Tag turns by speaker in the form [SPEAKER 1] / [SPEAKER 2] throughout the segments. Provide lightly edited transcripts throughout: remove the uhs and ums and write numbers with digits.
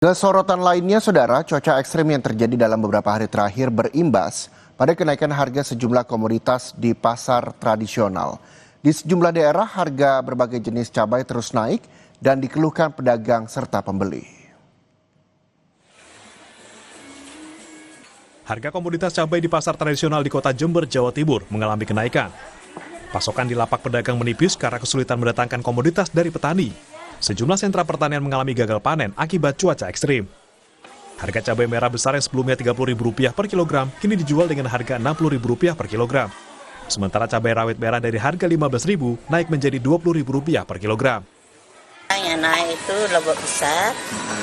[SPEAKER 1] Ke sorotan lainnya, saudara, cuaca ekstrim yang terjadi dalam beberapa hari terakhir berimbas pada kenaikan harga sejumlah komoditas di pasar tradisional. Di sejumlah daerah, harga berbagai jenis cabai terus naik dan dikeluhkan pedagang serta pembeli.
[SPEAKER 2] Harga komoditas cabai di pasar tradisional di kota Jember, Jawa Timur mengalami kenaikan. Pasokan di lapak pedagang menipis karena kesulitan mendatangkan komoditas dari petani. Sejumlah sentra pertanian mengalami gagal panen akibat cuaca ekstrim. Harga cabai merah besar yang sebelumnya Rp30.000 per kilogram kini dijual dengan harga Rp60.000 per kilogram. Sementara cabai rawit merah dari harga Rp15.000 naik menjadi Rp20.000 per kilogram.
[SPEAKER 3] Yang naik itu lombok besar,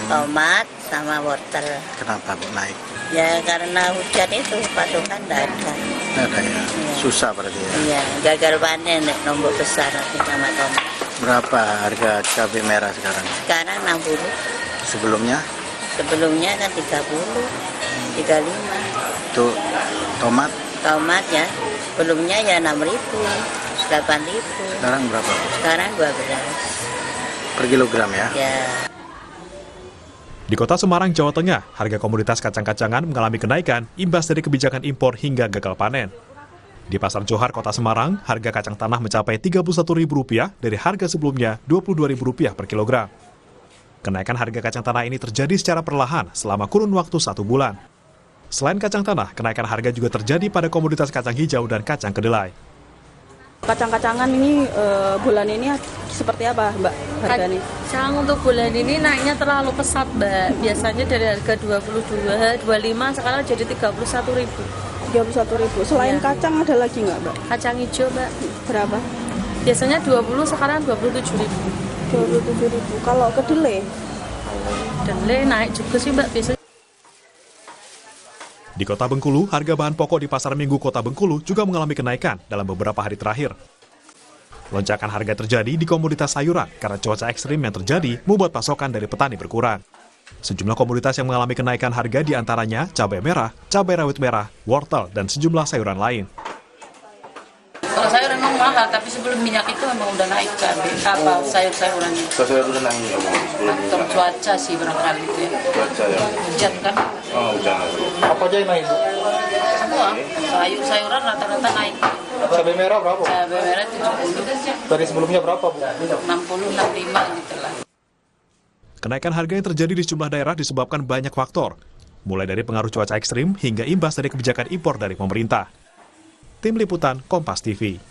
[SPEAKER 3] tomat, sama wortel.
[SPEAKER 4] Kenapa kok naik?
[SPEAKER 3] Ya karena hujan itu pasokan tidak ada.
[SPEAKER 4] Tidak ada ya? Susah berarti ya?
[SPEAKER 3] Iya, gagal panen lombok besar sama tomat.
[SPEAKER 4] Berapa harga cabai merah sekarang?
[SPEAKER 3] Sekarang 60.
[SPEAKER 4] Sebelumnya?
[SPEAKER 3] Sebelumnya kan 30, 35.
[SPEAKER 4] Itu tomat?
[SPEAKER 3] Tomat ya, sebelumnya ya 6.000, 8.000.
[SPEAKER 4] Sekarang berapa?
[SPEAKER 3] Sekarang 12.
[SPEAKER 4] Per kilogram ya?
[SPEAKER 3] Ya.
[SPEAKER 2] Di kota Semarang, Jawa Tengah, harga komoditas kacang-kacangan mengalami kenaikan imbas dari kebijakan impor hingga gagal panen. Di Pasar Johar, Kota Semarang, harga kacang tanah mencapai Rp31.000 dari harga sebelumnya Rp22.000 per kilogram. Kenaikan harga kacang tanah ini terjadi secara perlahan selama kurun waktu 1 bulan. Selain kacang tanah, kenaikan harga juga terjadi pada komoditas kacang hijau dan kacang kedelai.
[SPEAKER 5] Kacang-kacangan ini bulan ini seperti apa, Mbak, harganya?
[SPEAKER 6] Kacang untuk bulan ini naiknya terlalu pesat, Mbak. Biasanya dari harga 22, 25, sekarang jadi 31.000.
[SPEAKER 5] 31.000. Selain
[SPEAKER 6] Iya.
[SPEAKER 5] kacang ada lagi nggak, Mbak?
[SPEAKER 6] Kacang hijau, Mbak.
[SPEAKER 5] Berapa?
[SPEAKER 6] Biasanya 20, sekarang 27.000.
[SPEAKER 5] 27.000. Kalau kedelai?
[SPEAKER 6] Kedelai naik juga sih, Mbak. Biasanya.
[SPEAKER 2] Di Kota Bengkulu, harga bahan pokok di Pasar Minggu Kota Bengkulu juga mengalami kenaikan dalam beberapa hari terakhir. Lonjakan harga terjadi di komoditas sayuran karena cuaca ekstrim yang terjadi membuat pasokan dari petani berkurang. Sejumlah komoditas yang mengalami kenaikan harga diantaranya cabai merah, cabai rawit merah, wortel, dan sejumlah sayuran lain.
[SPEAKER 7] Kalau sayur memang mahal, tapi sebelum minyak itu memang udah naik cabai, sayur-sayurannya.
[SPEAKER 8] Sayur udah naik
[SPEAKER 7] Faktor cuaca sih barangkali itu ya.
[SPEAKER 8] cuaca ya.
[SPEAKER 7] Hujan kan,
[SPEAKER 8] Oh, hujan.
[SPEAKER 4] Apa aja yang naik?
[SPEAKER 7] semua sayur-sayuran rata-rata naik.
[SPEAKER 4] Cabai merah berapa?
[SPEAKER 7] Cabai merah 70,
[SPEAKER 4] Dari sebelumnya berapa, Bu?
[SPEAKER 7] 60, 65 gitu lah.
[SPEAKER 2] Kenaikan harga yang terjadi di sejumlah daerah disebabkan banyak faktor, mulai dari pengaruh cuaca ekstrim hingga imbas dari kebijakan impor dari pemerintah. Tim Liputan Kompas TV.